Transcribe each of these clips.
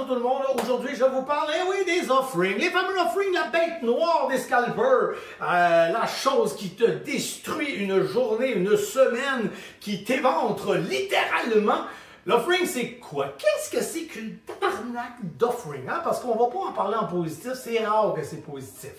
bonjour tout le monde. Aujourd'hui, je vais vous parler, oui, des offerings. Les fameux offerings, la bête noire des scalpers. La chose qui te détruit une journée, une semaine, qui t'éventre littéralement. L'offering, c'est quoi? Qu'est-ce que c'est qu'une tabarnak d'offering? Hein? Parce qu'on va pas en parler en positif. C'est rare que c'est positif.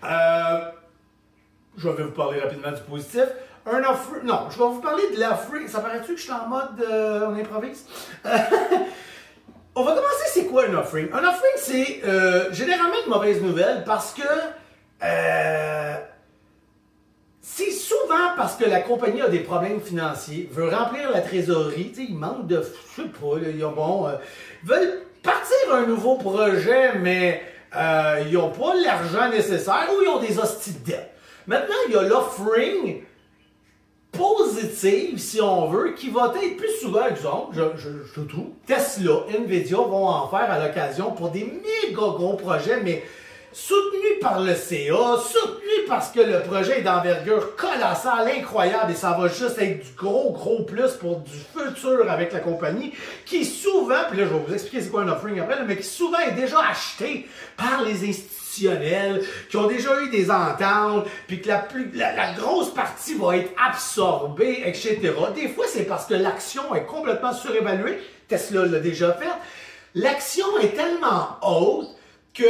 Je vais vous parler rapidement du positif. Un offering... Non, je vais vous parler de l'offering. Ça paraît-tu que je suis en mode... on improvise? On va commencer, c'est quoi un offering? Un offering, c'est généralement une mauvaise nouvelle parce que c'est souvent parce que la compagnie a des problèmes financiers, veut remplir la trésorerie, il manque de... Je sais pas, là, veulent partir un nouveau projet, mais ils n'ont pas l'argent nécessaire ou ils ont des hosties de dette. Maintenant, il y a l'offering positive, si on veut, qui va être plus souvent, exemple, je trouve, Tesla, Nvidia vont en faire à l'occasion pour des méga gros projets, mais soutenus par le CA, soutenus parce que le projet est d'envergure colossale, incroyable, et ça va juste être du gros plus pour du futur avec la compagnie, qui souvent, puis là je vais vous expliquer c'est quoi un offering après, mais qui souvent est déjà acheté par les institutionnels, qui ont déjà eu des ententes, puis que la grosse partie va être absorbée, etc. Des fois, c'est parce que l'action est complètement surévaluée. Tesla l'a déjà fait. L'action est tellement haute que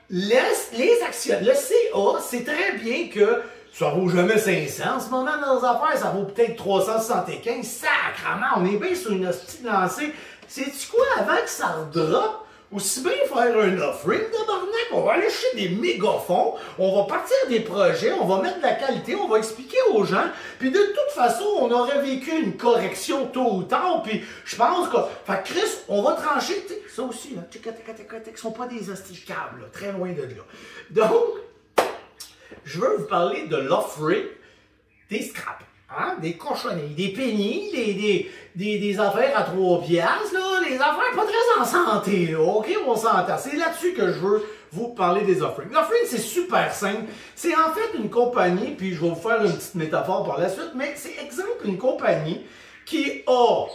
les actions, le CA, c'est très bien que ça vaut jamais 500 en ce moment dans les affaires, ça vaut peut-être 375. Sacrement, on est bien sur une hostie lancée. Sais-tu quoi, avant que ça redroppe? Aussi bien faire un offering de barnac, on va aller chercher des méga fonds, on va partir des projets, on va mettre de la qualité, on va expliquer aux gens, puis de toute façon, on aurait vécu une correction tôt ou tard, puis je pense que, fait Chris, on va trancher, ça aussi, là, qui sont pas des hosties câbles, très loin de là. Donc, je veux vous parler de l'offering des scraps. Hein? Des cochonneries, des pennies, des affaires à 3 piastres, là, des affaires pas très en santé, là, ok, on s'entend. C'est là-dessus que je veux vous parler des offerings. L'offering, c'est super simple. C'est en fait une compagnie, puis je vais vous faire une petite métaphore par la suite, mais c'est exemple une compagnie qui a,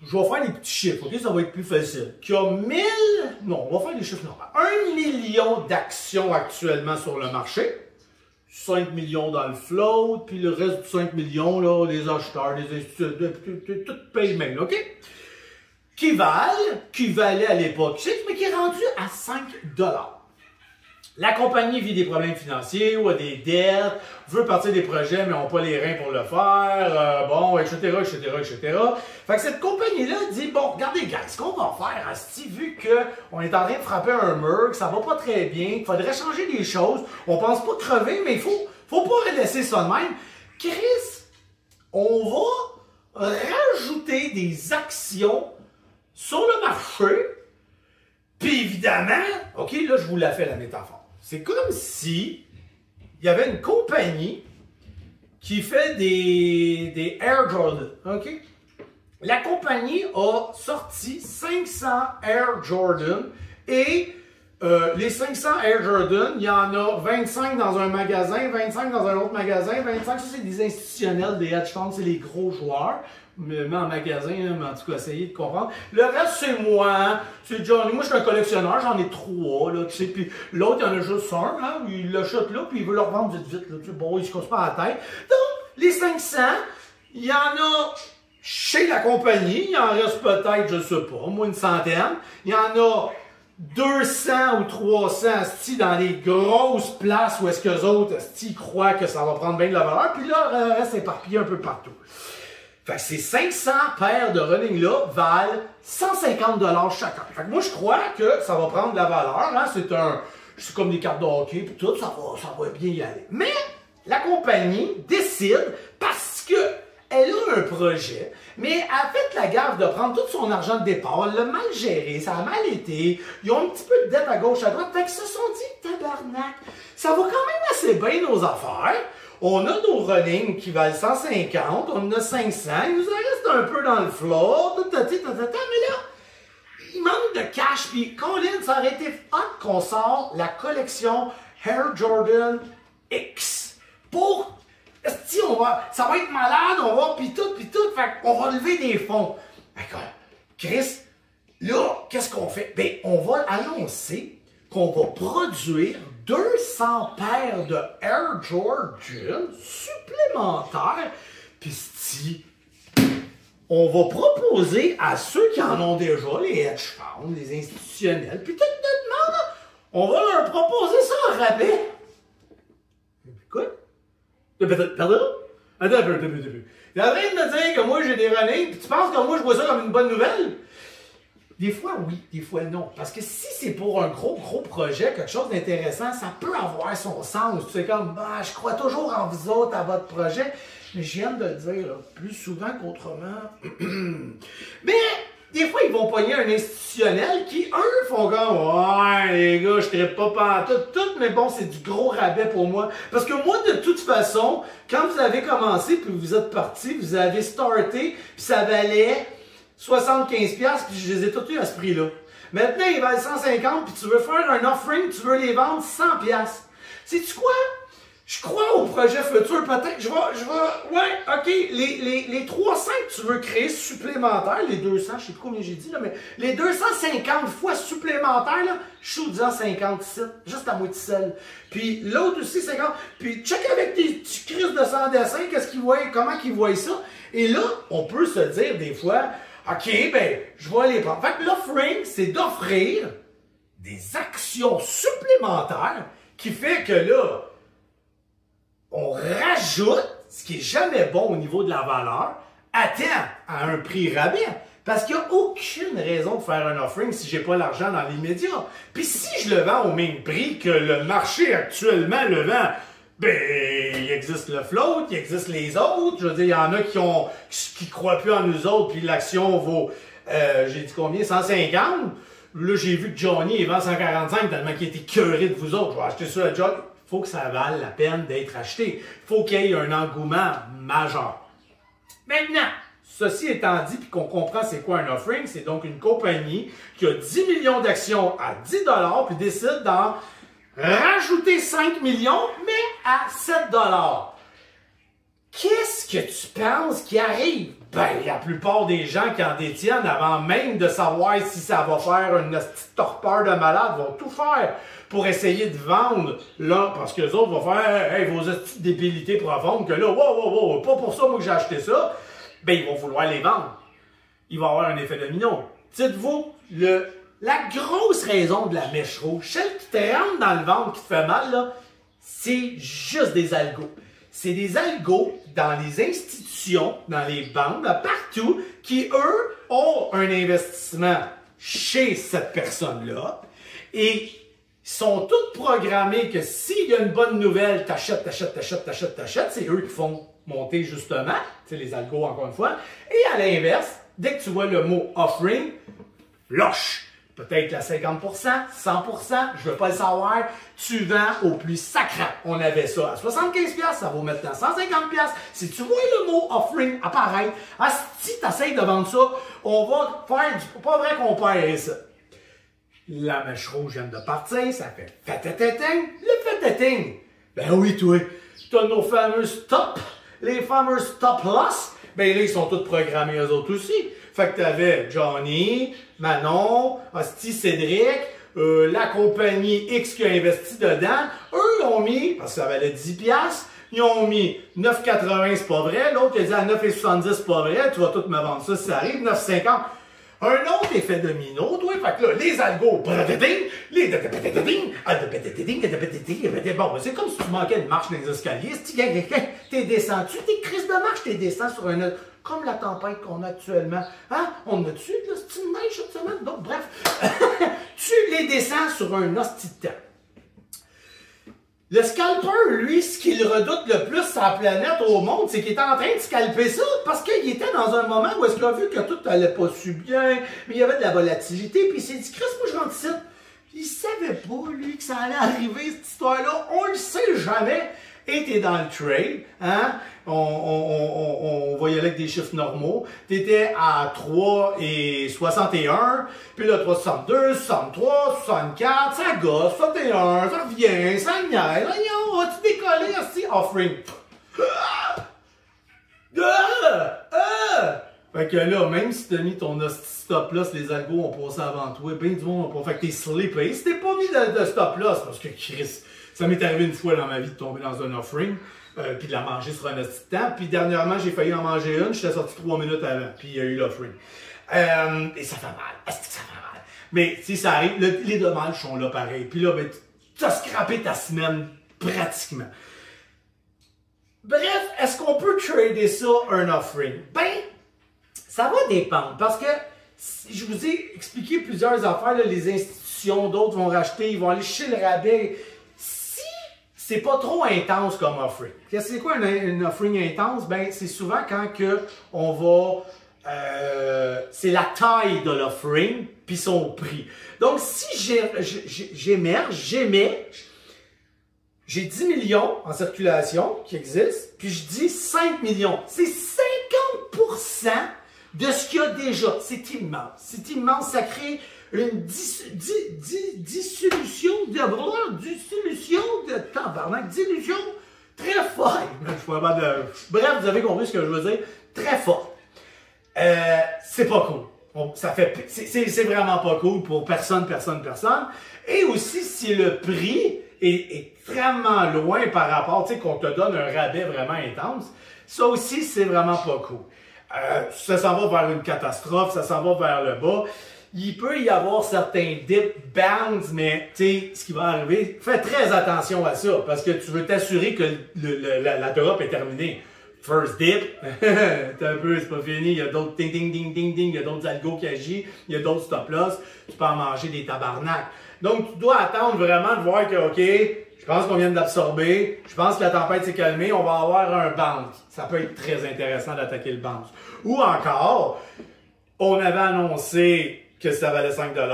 je vais faire des petits chiffres, ok, ça va être plus facile, qui a 1000, non, on va faire des chiffres normaux, 1 million d'actions actuellement sur le marché, 5 millions dans le float, puis le reste de 5 millions, là, les acheteurs, les instituts, tout paye même, OK? Qui valait à l'époque 6, mais qui est rendu à 5 $. La compagnie vit des problèmes financiers ou a des dettes, veut partir des projets, mais n'a pas les reins pour le faire, bon, etc. Fait que cette compagnie-là dit, bon, regardez, gars, ce qu'on va faire, asti, vu qu'on est en train de frapper un mur, que ça va pas très bien, qu'il faudrait changer des choses, on pense pas crever, mais il faut pas laisser ça de même. Chris, on va rajouter des actions sur le marché, puis évidemment, OK, là, je vous la fais la métaphore. C'est comme si il y avait une compagnie qui fait des Air Jordan, OK? La compagnie a sorti 500 Air Jordan et les 500 Air Jordan, il y en a 25 dans un magasin, 25 dans un autre magasin, 25, ça c'est des institutionnels, des hedge funds, c'est les gros joueurs. Mais en magasin, mais en tout cas, essayez de comprendre. Le reste, c'est moi, c'est Johnny. Moi, je suis un collectionneur, j'en ai 3, là, tu sais. Puis l'autre, il y en a juste un, hein, il l'achète là, puis il veut le revendre vite, là, tu sais. Bon, il se casse pas la tête. Donc, les 500, il y en a chez la compagnie, il en reste peut-être, je sais pas, au moins une centaine. Il y en a 200 ou 300 sti dans les grosses places où est-ce que les autres sti croient que ça va prendre bien de la valeur, puis là, le reste éparpillé un peu partout. Fait que ces 500 paires de running-là valent 150 $ chacun. Fait que moi, je crois que ça va prendre de la valeur. Hein? C'est comme des cartes de hockey, puis tout, ça va bien y aller. Mais la compagnie décide, parce que elle a un projet, mais elle a fait la gaffe de prendre tout son argent de départ, elle l'a mal géré, ça a mal été, ils ont un petit peu de dette à gauche, à droite, fait qu'ils se sont dit, tabarnak, ça va quand même assez bien nos affaires. On a nos running qui valent 150, on en a 500, il nous en reste un peu dans le floor, mais là, il manque de cash, puis Colin, ça aurait été hot qu'on sort la collection Air Jordan X pour, si ça va être malade, on va, puis tout, fait qu'on va lever des fonds. D'accord, Chris, là, qu'est-ce qu'on fait? Ben, on va annoncer qu'on va produire 200 paires de Air Jordan supplémentaires. Puis, si on va proposer à ceux qui en ont déjà, les hedge funds, les institutionnels, puis tout demande, on va leur proposer ça en rabais. Écoute, pardon? Attends un peu. T'es en train de me dire que moi j'ai des running, puis tu penses que moi je vois ça comme une bonne nouvelle? Des fois oui, des fois non. Parce que si c'est pour un gros projet, quelque chose d'intéressant, ça peut avoir son sens. Tu sais comme, bah, je crois toujours en vous autres, à votre projet. Mais je viens de le dire, là, plus souvent qu'autrement. Mais des fois, ils vont pogner un institutionnel qui, eux, font comme, ouais, les gars, je ne pas tout, mais bon, c'est du gros rabais pour moi. Parce que moi, de toute façon, quand vous avez commencé, puis vous êtes parti, vous avez starté, puis ça valait 75$, puis je les ai tous eu à ce prix-là. Maintenant, ils valent 150$, puis tu veux faire un offering, tu veux les vendre 100$. Sais-tu quoi? Je crois au projet futur, peut-être je vais, ouais, ok, les 300 que tu veux créer supplémentaires, les 200, je sais pas combien j'ai dit, là, mais les 250 fois supplémentaires, là, je suis disant 57, juste à moitié seul. Puis l'autre aussi 50, puis check avec tes petits crises de sans dessin, qu'est-ce qu'ils voient, comment qu'ils voient ça. Et là, on peut se dire des fois, ok, ben, je vais les prendre. Fait que l'offering, c'est d'offrir des actions supplémentaires qui fait que là, on rajoute, ce qui est jamais bon au niveau de la valeur, à un prix rabais. Parce qu'il n'y a aucune raison de faire un offering si j'ai pas l'argent dans l'immédiat. Puis si je le vends au même prix que le marché actuellement le vend, ben, il existe le float, il existe les autres. Je veux dire, il y en a qui croient plus en nous autres, puis l'action vaut, j'ai dit combien, 150. Là, j'ai vu que Johnny, il vend 145 tellement qu'il était écœuré de vous autres. Je vais acheter ça à Johnny. Il faut que ça vale la peine d'être acheté. Il faut qu'il y ait un engouement majeur. Maintenant, ceci étant dit, puis qu'on comprend c'est quoi un offering, c'est donc une compagnie qui a 10 millions d'actions à 10 $, puis décide d'en rajouter 5 millions, mais à 7 $. Qu'est-ce que tu penses qui arrive? Ben, la plupart des gens qui en détiennent, avant même de savoir si ça va faire une petite torpeur de malade, vont tout faire pour essayer de vendre, là, parce que les autres vont faire, hey, vos petites débilités profondes, que là, wow, pas pour ça, moi, que j'ai acheté ça. Ben, ils vont vouloir les vendre. Il va y avoir un effet domino. Dites-vous, la grosse raison de la mèche rouge, celle qui te rentre dans le ventre, qui te fait mal, là, c'est juste des algos. C'est des algos dans les institutions, dans les banques, là, partout, qui, eux, ont un investissement chez cette personne-là et sont tous programmés que s'il y a une bonne nouvelle, t'achètes. C'est eux qui font monter justement, tu sais, les algos encore une fois. Et à l'inverse, dès que tu vois le mot offering, loche. Peut-être à 50%, 100%, je veux pas le savoir. Tu vends au plus sacré. On avait ça à 75$, ça vaut maintenant 150$. Si tu vois le mot offering apparaître, si tu essaies de vendre ça, on va faire du pas vrai qu'on perd ça. La mèche rouge vient de partir, ça fait fatating. Le fatating, ben oui, toi, tu as nos fameux stop, les fameux stop loss, ben là, ils sont tous programmés eux autres aussi. Fait que tu avais Johnny, Manon, Hostie, Cédric, la compagnie X qui a investi dedans. Eux ont mis, parce que ça valait 10$, ils ont mis 9,80$, c'est pas vrai. L'autre, il a dit à 9,70$, c'est pas vrai. Tu vas tout me vendre ça si ça arrive, 9,50$. Un autre effet domino, toi, fait que là, les algos, bon, c'est comme si tu manquais de marche dans les escaliers. T'es descendu, t'es crise de marche, t'es descendu sur un autre. Comme la tempête qu'on a actuellement. Hein? On a-tu de l'hostie de neige cette semaine? Donc, bref, tu les descends sur un hostie de temps. Le scalper, lui, ce qu'il redoute le plus sur la planète au monde, c'est qu'il est en train de scalper ça parce qu'il était dans un moment où est-ce qu'il a vu que tout allait pas si bien, mais il y avait de la volatilité, puis il s'est dit, Chris, moi je rentre ici. Il savait pas, lui, que ça allait arriver, cette histoire-là. On le sait jamais. Et t'es dans le trade, hein? On va y aller avec des chiffres normaux. T'étais à 3,61, puis là 3,62, 63, 64, ça gosse, 61, ça revient, ça niaise. On va-tu décoller aussi? Offering. Fait que là, même si t'as mis ton stop loss, les algos ont passé avant toi, ben du monde ont pas fait que t'es sleepé. Si t'es pas mis de stop loss, parce que Chris, ça m'est arrivé une fois dans ma vie de tomber dans un offering, puis de la manger sur un petit temps. Puis dernièrement, j'ai failli en manger une, j'étais sorti 3 minutes avant, puis il y a eu l'offering. Et ça fait mal. Est-ce que ça fait mal? Mais si ça arrive, les dommages sont là pareil. Puis là, ben, tu as scrappé ta semaine pratiquement. Bref, est-ce qu'on peut trader ça un offering? Ben, ça va dépendre parce que je vous ai expliqué plusieurs affaires, là, les institutions, d'autres vont racheter, ils vont aller chez le rabais. Si c'est pas trop intense comme offering. C'est quoi un offering intense? Ben, c'est souvent quand que on va... c'est la taille de l'offering puis son prix. Donc, si j'émets, j'ai 10 millions en circulation qui existent, puis je dis 5 millions. C'est 50% de ce qu'il y a déjà. C'est immense. C'est immense. Ça crée une dissolution de tabarnak. Dilution très forte. Bref, vous avez compris ce que je veux dire. Très forte. C'est pas cool. C'est vraiment pas cool pour personne. Et aussi, si le prix est extrêmement loin par rapport, tu sais, qu'on te donne un rabais vraiment intense, ça aussi, c'est vraiment pas cool. Ça s'en va vers une catastrophe, ça s'en va vers le bas. Il peut y avoir certains dips, bounds, mais tu sais, ce qui va arriver, fais très attention à ça, parce que tu veux t'assurer que la drop est terminée. First dip, t'as un peu, c'est pas fini, il y a d'autres ding, il y a d'autres algos qui agissent, il y a d'autres stop loss, tu peux en manger des tabarnaks. Donc, tu dois attendre vraiment de voir que, OK, je pense qu'on vient d'absorber, je pense que la tempête s'est calmée, on va avoir un bounce. Ça peut être très intéressant d'attaquer le bounce. Ou encore, on avait annoncé que ça valait 5 $,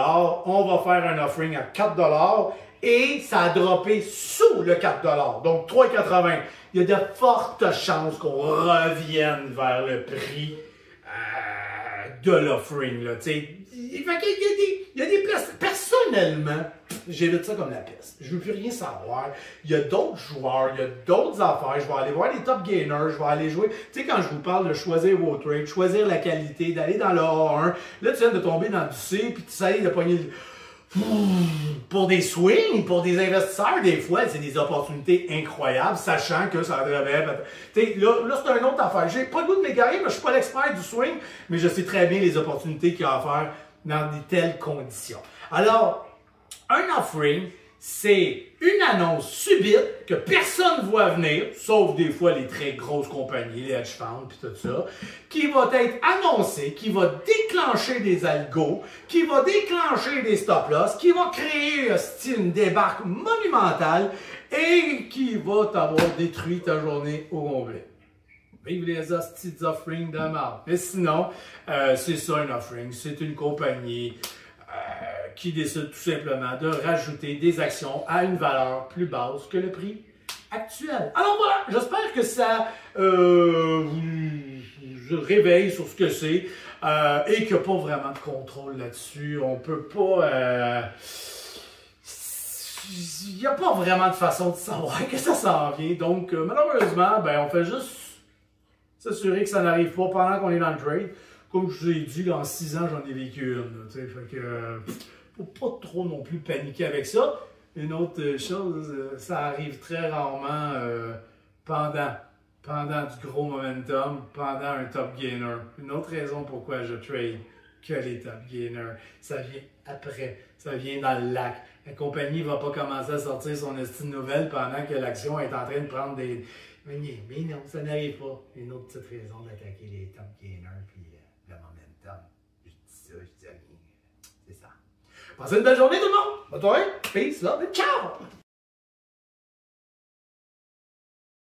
on va faire un offering à 4 $ et ça a droppé sous le 4 $. Donc, 3,80 $. Il y a de fortes chances qu'on revienne vers le prix de l'offering. Il y a des places. Personnellement, j'évite ça comme la peste. Je veux plus rien savoir. Il y a d'autres joueurs, il y a d'autres affaires. Je vais aller voir les top gainers, je vais aller jouer. Tu sais, quand je vous parle de choisir vos trades, choisir la qualité, d'aller dans le A1, là, tu viens de tomber dans du C, puis tu essayes de pogner le... Pour des swings, pour des investisseurs, des fois, c'est des opportunités incroyables, sachant que ça devrait... Là, c'est une autre affaire. J'ai pas le goût de m'égarer, mais je suis pas l'expert du swing, mais je sais très bien les opportunités qu'il y a à faire dans de telles conditions. Alors, un offering, c'est une annonce subite que personne ne voit venir, sauf des fois les très grosses compagnies, les hedge funds puis tout ça, qui va être annoncée, qui va déclencher des algos, qui va déclencher des stop-loss, qui va créer une débarque monumentale et qui va t'avoir détruit ta journée au complet. Vive les hosties offerings de merde. Mais sinon, c'est ça un offering, c'est une compagnie qui décide tout simplement de rajouter des actions à une valeur plus basse que le prix actuel. Alors voilà, j'espère que ça vous réveille sur ce que c'est et qu'il n'y a pas vraiment de contrôle là-dessus. On peut pas... il n'y a pas vraiment de façon de savoir que ça s'en vient. Donc, malheureusement, ben, on fait juste s'assurer que ça n'arrive pas pendant qu'on est dans le trade. Comme je vous ai dit, en 6 ans, j'en ai vécu une. Fait que, faut pas trop non plus paniquer avec ça. Une autre chose, ça arrive très rarement pendant du gros momentum, pendant un top gainer. Une autre raison pourquoi je trade que les top gainers, ça vient après, ça vient dans le lac. La compagnie ne va pas commencer à sortir son estime nouvelle pendant que l'action est en train de prendre des... Mais non, ça n'arrive pas. Une autre petite raison d'attaquer les top gainers puis le momentum. Je dis ça, je dis rien. C'est ça. Passez une belle journée tout le monde. Bonne soirée. Peace, love et ciao!